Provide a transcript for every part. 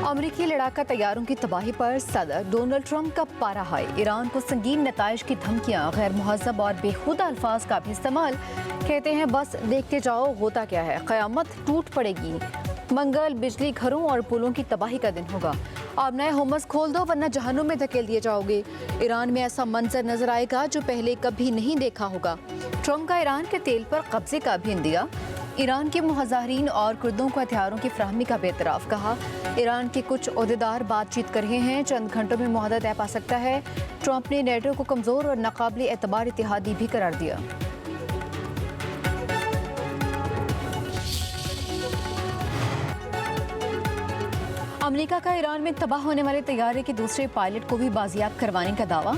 अमरीकी लड़ाका तैयारों की तबाही पर सदर डोनाल्ड ट्रंप का पारा हाई। ईरान को संगीन नताइज की धमकियां, गैर मुहज़्ज़ब और बेहुदा अल्फाज का भी इस्तेमाल। कहते हैं बस देखते जाओ होता क्या है, क़यामत टूट पड़ेगी। मंगल बिजली घरों और पुलों की तबाही का दिन होगा। अब नए होमस खोल दो वरना जहन्नुम में धकेल दिए जाओगे। ईरान में ऐसा मंजर नजर आएगा जो पहले कभी नहीं देखा होगा। ट्रंप का ईरान के तेल पर कब्जे का भी इंदिया। ईरान के मुहाजिरीन और कुर्दों को हथियारों की फ्राहमी का बेतराफ कहा। ईरान के कुछ ओहदेदार बातचीत कर रहे हैं, चंद घंटों में मुआहदा तय पा सकता है। ट्रंप ने नेटो को कमजोर और नाकाबिल एतबार इत्तेहादी भी करार दिया। अमेरिका का ईरान में तबाह होने वाले तैयारे के दूसरे पायलट को भी बाजियाब करवाने का दावा।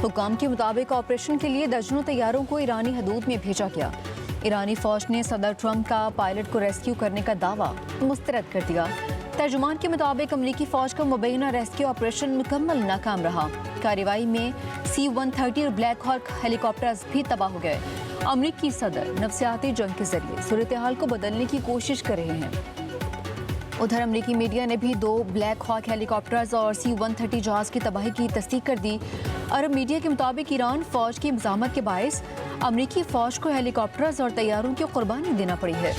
हुकाम के मुताबिक ऑपरेशन के लिए दर्जनों तैयारों को ईरानी हदूद में भेजा गया। ईरानी फौज ने सदर ट्रंप का पायलट को रेस्क्यू करने का दावा मुस्तरद कर दिया। तर्जुमान के मुताबिक अमरीकी फौज का मुबैना रेस्क्यू ऑपरेशन मुकम्मल नाकाम रहा। कार्रवाई में C-130 और ब्लैक हॉक हेलीकॉप्टर्स भी तबाह हो गए। अमरीकी सदर नफसियाती जंग के जरिए सूरत हाल को बदलने की कोशिश कर रहे हैं। उधर अमरीकी मीडिया ने भी 2 ब्लैक हॉक हेलीकॉप्टर्स और C-130 जहाज की तबाही की तस्दीक कर दी। अरब मीडिया के मुताबिक ईरान फौज की मज़ाहमत के बायस अमरीकी फौज को हेलीकॉप्टर्स और तैयारों की कुर्बानी देना पड़ी है।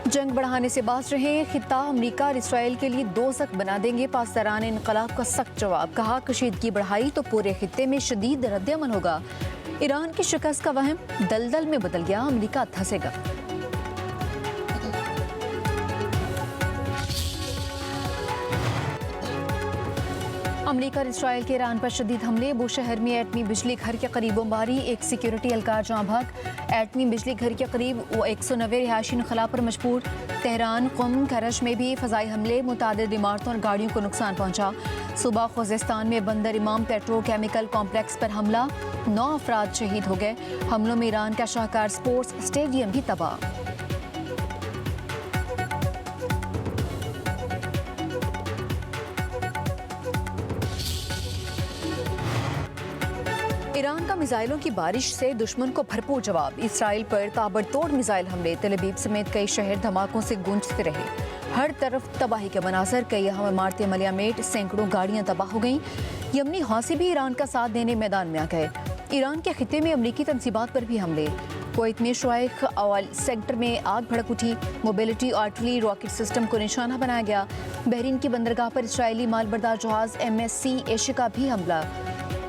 जंग बढ़ाने से बाज रहे खित्ता अमरीका और इसराइल के लिए दोज़ख बना देंगे। पासदारान इनकलाब का सख्त जवाब, कहा कशीदगी बढ़ाई तो पूरे खित्ते में शदीद रद्द-ए-अमल होगा। ईरान की शिकस्त का वहम दलदल में बदल गया, अमरीका धंसेगा। अमरीका और इसराइल के ईरान पर शदीद हमले। बू शहर में एटमी बिजली घर के करीब बमबारी, एक सिक्योरिटी एहलकार जहाँ भाग। एटमी बिजली घर के करीब 190 रिहायशी इनखला पर मजबूर। तेहरान, क़ुम, करज में भी फ़ज़ाई हमले, मुतादिद इमारतों और गाड़ियों को नुकसान पहुँचा। सुबह खुज़ेस्तान में बंदर इमाम पेट्रोकेमिकल कॉम्प्लेक्स पर हमला, 9 अफराद शहीद हो गए। हमलों में ईरान का शाहकार स्पोर्ट्स स्टेडियम भी तबाह। ईरान का मिसाइलों की बारिश से दुश्मन को भरपूर जवाब। इसराइल पर ताबड़तोड़ मिसाइल हमले, तेल अवीव समेत कई शहर धमाकों से गूंजते रहे। हर तरफ तबाही के मनाजर, कई अहम इमारतें मलियामेट, सैकड़ों गाड़ियां तबाह हो गईं। यमनी हौसी भी ईरान का साथ देने मैदान में आ गए। ईरान के खिते में अमरीकी तंसीबात पर भी हमले। कुवैत में शुआइख अवाल सेक्टर में आग भड़क उठी। मोबिलिटी आर्टिलरी रॉकेट सिस्टम को निशाना बनाया गया। बहरीन की बंदरगाह पर इसराइली मालबरदार जहाज MSC एशिया का भी हमला।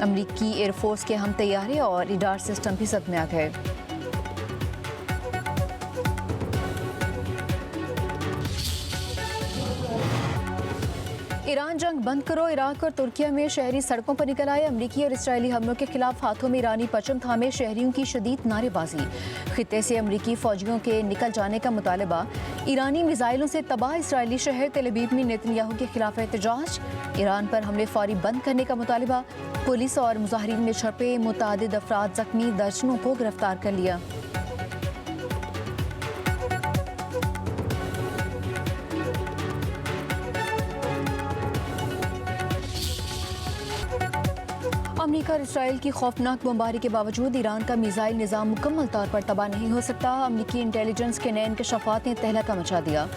अमरीकी एयरफोर्स के हम तैयारे और रडार सिस्टम भी सदमे आ गए। ईरान जंग बंद करो, इराक और तुर्किया में शहरी सड़कों पर निकल आए। अमरीकी और इसराइली हमलों के खिलाफ हाथों में ईरानी परचम थामे शहरियों की शदीद नारेबाजी। खित्ते से अमरीकी फौजियों के निकल जाने का मुतालबा। ईरानी मिसाइलों से तबाह इसराइली शहर। तेल अवीव में नेतन्याहू के खिलाफ एहतजाज। ईरान पर हमले फौरी बंद करने का मुतालबा। पुलिस और मुजाहिरीन में झड़पें, मुतादिद अफराद जख्मी, दर्जनों को गिरफ्तार कर लिया। अमरीका और इसराइल की खौफनाक बमबारी के बावजूद ईरान का मिसाइल निज़ाम मुकम्मल तौर पर तबाह नहीं हो सकता। अमरीकी इंटेलिजेंस के नए इंकशाफात ने तहलका मचा दिया।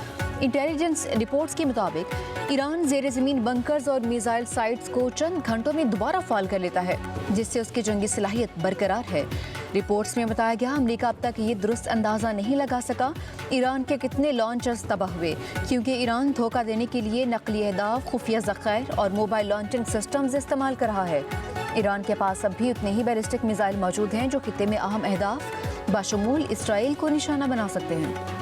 इंटेलिजेंस रिपोर्ट्स के मुताबिक ईरान ज़ेर ज़मीन बंकर्स और मिसाइल साइट्स को चंद घंटों में दोबारा फाल कर लेता है, जिससे उसकी जंगी सलाहियत बरकरार है। रिपोर्ट्स में बताया गया अमरीका अब तक ये दुरुस्त अंदाज़ा नहीं लगा सका ईरान के कितने लॉन्चर्स तबाह हुए, क्योंकि ईरान धोखा देने के लिए नकली अहदाफ, खुफिया ज़खायर और मोबाइल लॉन्चिंग सिस्टम्स इस्तेमाल कर रहा है। ईरान के पास अब भी उतने ही बैलिस्टिक मिसाइल मौजूद हैं जो खित्ते में अहम अहदाफ बाशमूल इसराइल को निशाना बना सकते हैं।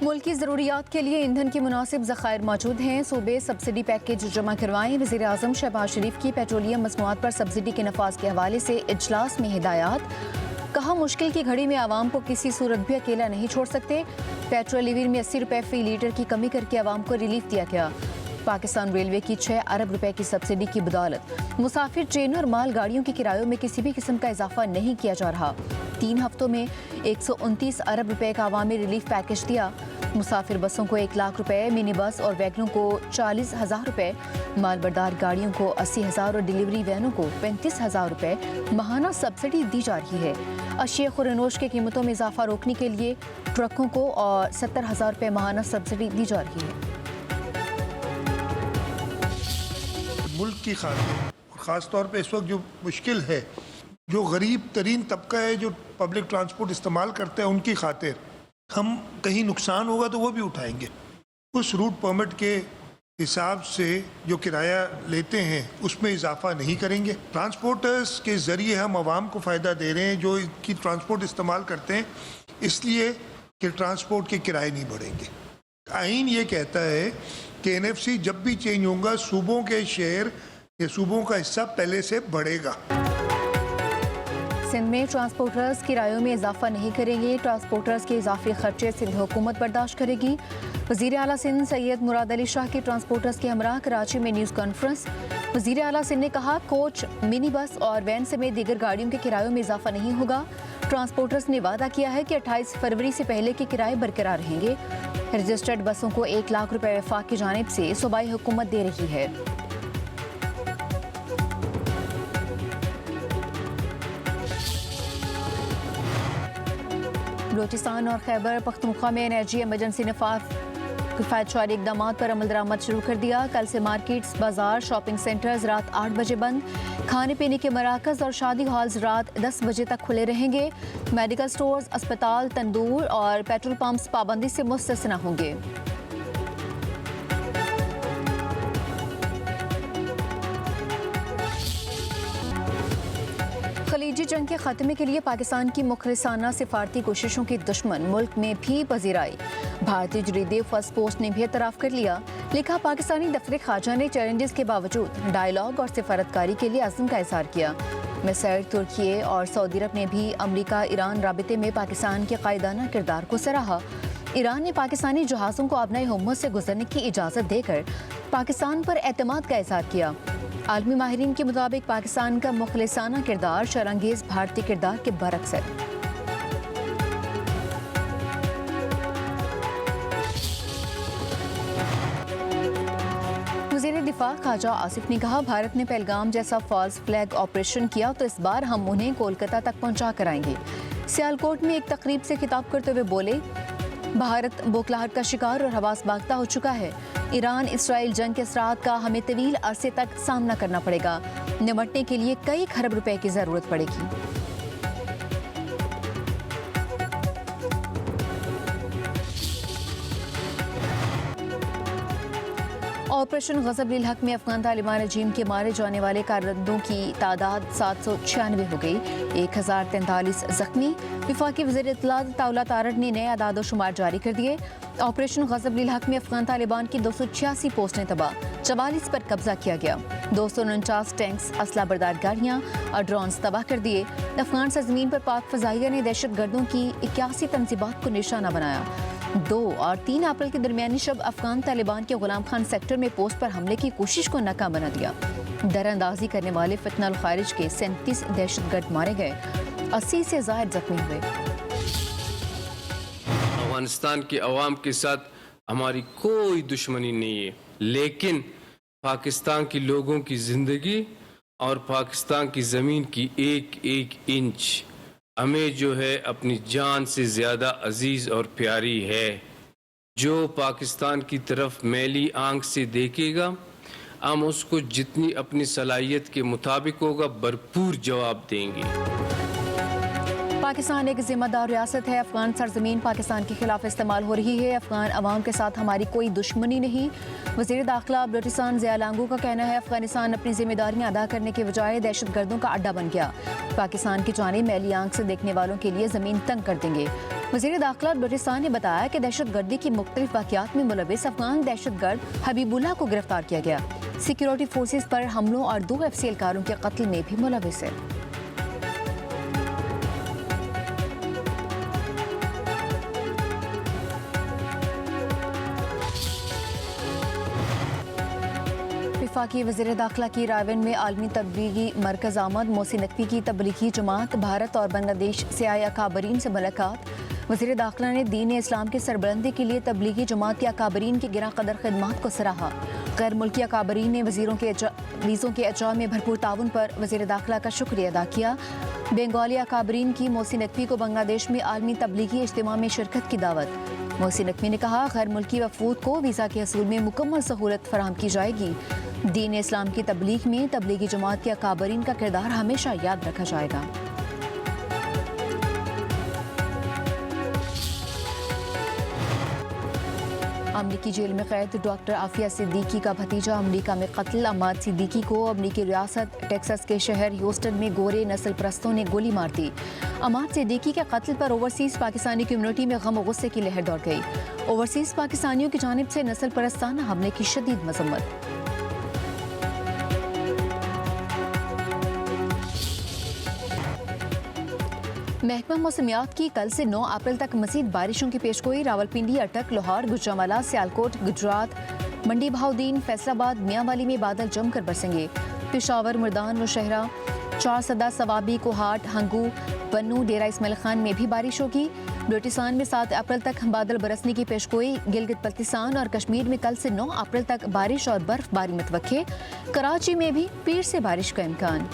मुल्क की ज़रूरियात के लिए ईंधन की मुनासिब ज़खायर मौजूद हैं। सूबे सब्सिडी पैकेज जमा करवाएं। वज़ीर आज़म शहबाज शरीफ की पेट्रोलियम मसनूआत पर सब्सिडी के नफाज के हवाले से इजलास में हिदायत। कहा मुश्किल की घड़ी में आवाम को किसी सूरत भी अकेला नहीं छोड़ सकते। पेट्रोल लीवर में 80 रुपये फी लीटर की कमी करके आवाम को रिलीफ दिया गया। पाकिस्तान रेलवे की 6 अरब रुपए की सब्सिडी की बदौलत मुसाफिर ट्रेनों और माल गाड़ियों के किरायों में किसी भी किस्म का इजाफा नहीं किया जा रहा। 3 हफ्तों में 129 अरब रुपए का आवामी रिलीफ पैकेज दिया। मुसाफिर बसों को 1 लाख रुपए, मिनी बस और वैगनों को 40,000 रुपए, मालबरदार गाड़ियों को 80,000 और डिलीवरी वैनों को 35,000 रुपए माहाना सब्सिडी दी जा रही है। अशिया खुरनोश की कीमतों में इजाफा रोकने के लिए ट्रकों को और 70,000 रुपए माहाना सब्सिडी दी जा रही है। मुल्क की खातिर और ख़ास तौर पे इस वक्त जो मुश्किल है, जो गरीब तरीन तबका है जो पब्लिक ट्रांसपोर्ट इस्तेमाल करता है, उनकी खातिर हम कहीं नुकसान होगा तो वो भी उठाएंगे। उस रूट परमिट के हिसाब से जो किराया लेते हैं उसमें इजाफा नहीं करेंगे। ट्रांसपोर्टर्स के ज़रिए हम आवाम को फ़ायदा दे रहे हैं जो इनकी ट्रांसपोर्ट इस्तेमाल करते हैं, इसलिए कि ट्रांसपोर्ट के किराए नहीं बढ़ेंगे। आइन ये कहता है कि एनएफसी जब भी चेंज होगा सूबों के शेयर या सूबों का हिस्सा पहले से बढ़ेगा। सिंध में ट्रांसपोर्टर्स किरायों में इजाफा नहीं करेंगे। ट्रांसपोर्टर्स के इजाफी खर्चे सिंध हुकूमत बर्दाश्त करेगी। वज़ीर आला सिंध सैयद मुराद अली शाह की ट्रांसपोर्टर्स के हमरा कराची में न्यूज़ कॉन्फ्रेंस। वज़ीर आला सिंध ने कहा कोच, मिनी बस और वैन समेत दीगर गाड़ियों के किरायों में इजाफा नहीं होगा। ट्रांसपोर्टर्स ने वादा किया है कि 28 फरवरी से पहले के किराए बरकरार रहेंगे। रजिस्टर्ड बसों को 1 लाख रुपए वफाक की जानिब से सूबाई हुकूमत दे रही है। बलूचिस्तान और खैबर पख्तूनख्वा में एनर्जी इमरजेंसी ने किफ़ायतशारी इकदाम पर अमल दरामद शुरू कर दिया। कल से मार्केट्स, बाजार, शॉपिंग सेंटर्स रात 8 बजे बंद। खाने पीने के मराकज़ और शादी हॉल्स रात 10 बजे तक खुले रहेंगे। मेडिकल स्टोर्स, अस्पताल, तंदूर और पेट्रोल पंप्स पाबंदी से मुस्तस्ना होंगे। खलीजी जंग के खात्मे के लिए पाकिस्तान की मुखलिसाना सिफारती कोशिशों की दुश्मन मुल्क में भी पजीर आई। भारतीय जरीदे फर्स्ट पोस्ट ने भी एतराफ़ कर लिया। लिखा, पाकिस्तानी दफ्तर खारजा ने चैलेंजेस के बावजूद डायलॉग और सिफारतकारी के लिए अज़्म का इज़हार किया। मिस्र, तुर्की और सऊदी अरब ने भी अमरीका ईरान राबिते में पाकिस्तान के कायदाना किरदार को सराहा। ईरान ने पाकिस्तानी जहाज़ों को अपने हुम्मत से गुजरने की इजाज़त देकर पाकिस्तान पर एतमाद का इज़हार किया। आलमी माहिरीन के मुताबिक पाकिस्तान का मुखलिसाना किरदार शरंगेज़ भारतीय किरदार के बरक्स है। वज़ीर दिफा ख्वाजा आसिफ ने कहा, भारत ने पहलगाम जैसा फॉल्स फ्लैग ऑपरेशन किया तो इस बार हम उन्हें कोलकाता तक पहुंचा कर आएंगे। सियालकोट में एक तकरीब से खिताब करते हुए बोले, भारत बौखलाहट का शिकार और हवास बागता हो चुका है। ईरान इसराइल जंग के असरात का हमें तवील अरसे तक सामना करना पड़ेगा। निपटने के लिए कई खरब रुपए की जरूरत पड़ेगी। ऑपरेशन ग़ज़ब-उल हक़ में अफगान तालिबान रजीम के मारे जाने वाले कारकर्दों की तादाद 796 हो गई, 1043 जख्मी। वफाकी वज़ीर इत्तलात ताउला तारड़ ने नए आदाद शुमार जारी कर दिए। ऑपरेशन ग़ज़ब-उल हक़ में अफगान तालिबान की 286 पोस्टें तबाह, 44 पर कब्जा किया गया। 249 टैंक्स, असला बरदार गाड़ियाँ और ड्रोन्स तबाह कर दिए। अफगान सरजमीन पर पाक फ़ज़ाइया ने दहशत गर्दों की 81 तंजीबात को निशाना बनाया। 2 और 3 अप्रैल के दरमियानी शब अफगान तालिबान के गुलाम खान सेक्टर में पोस्ट पर हमले की कोशिश को नाकाम बना दिया। दरअंदाजी करने वाले फितनल खारिज के 37 दहशतगर्द मारे गए, 80 से ज़ायद जख्मी हुए। अफगानिस्तान के अवाम के साथ हमारी कोई दुश्मनी नहीं है, लेकिन पाकिस्तान के लोगों की ज़िंदगी और पाकिस्तान की ज़मीन की एक एक इंच हमें जो है अपनी जान से ज़्यादा अजीज़ और प्यारी है। जो पाकिस्तान की तरफ मैली आंख से देखेगा, हम उसको जितनी अपनी सलाहियत के मुताबिक होगा भरपूर जवाब देंगे। पाकिस्तान एक जिम्मेदार रियासत है। अफगान सरजमीन पाकिस्तान के खिलाफ इस्तेमाल हो रही है। अफगान अवाम के साथ हमारी कोई दुश्मनी नहीं। वज़ीर दाखिला बलूचिस्तान ज़िया लांगू का कहना है, अफगानिस्तान अपनी जिम्मेदारियां अदा करने के बजाय दहशत गर्दों का अड्डा बन गया। पाकिस्तान की जानिब मैली आंख से देखने वालों के लिए ज़मीन तंग कर देंगे। वज़ीर दाखिला बलूचिस्तान ने बताया कि दहशत गर्दी की मुख्तलिफ वाक़यात में मुलविस अफगान दहशत गर्द हबीबुल्लाह को गिरफ्तार किया गया। सिक्योरिटी फोर्सेज पर हमलों और 2 FC एहलकारों के कत्ल में भी मुलविस है। वफाकी वज़ीर दाखिला की रायवन में आलमी तबलीगी मरकज़ आमद। मोहसिन नकवी की तबलीगी जमात भारत और बांग्लादेश से आए अकाबरीन से मुलाकात। वज़ीर दाखिला ने दीन इस्लाम की सरबलंदी के लिए तबलीगी जमात के अकाबरीन की गिरा कदर खिदमात को सराहा। गैर मुल्की अकाबरीन ने वीज़ों के अजरा में भरपूर ताउन पर वज़ीर दाखिला का शुक्रिया अदा किया। बंगाली अकाबरीन की मोहसिन नकवी को बांग्लादेश में आलमी तबलीगी इज्तिमा में शिरकत की दावत। मोहसिन नकवी ने कहा, गैर मुल्की वफूद को वीज़ा के हसूल में मुकम्मल सहूलत फराहम की जाएगी। दीन इस्लाम की तबलीग में तबलीगी जमात के अकाबरीन का किरदार हमेशा याद रखा जाएगा। अमरीकी जेल में कैद डॉक्टर आफिया सिद्दीकी का भतीजा अमरीका में कत्ल। अम्माद सिद्दीकी को अमरीकी रियासत टेक्सास के शहर ह्यूस्टन में गोरे नस्ल परस्तों ने गोली मार दी। अम्माद सिद्दीकी के कत्ल पर ओवरसीज़ पाकिस्तानी कम्युनिटी में गम और गुस्से की लहर दौड़ गई। ओवरसीज़ पाकिस्तानियों की जानिब से नस्ल परस्ताना हमले की शदीद मजम्मत। महकमा मौसमियात की कल से 9 अप्रैल तक मज़ीद बारिशों की पेशगोई। रावलपिंडी, अटक, लाहौर, गुजरांवाला, सियालकोट, गुजरात, मंडी बहाउद्दीन, फैसलाबाद, मियांवाली में बादल जमकर बरसेंगे। पेशावर, मुर्दान, नौशहरा, चारसदा, सवाबी, कोहाट, हंगू, बन्नू, डेरा इस्माइल खान में भी बारिश होगी। बलूचिस्तान में 7 अप्रैल तक बादल बरसने की पेशगोई। गिलगित बल्तिस्तान और कश्मीर में कल से 9 अप्रैल तक बारिश और बर्फबारी मुतवक्के। कराची में भी पीर से बारिश का इम्कान।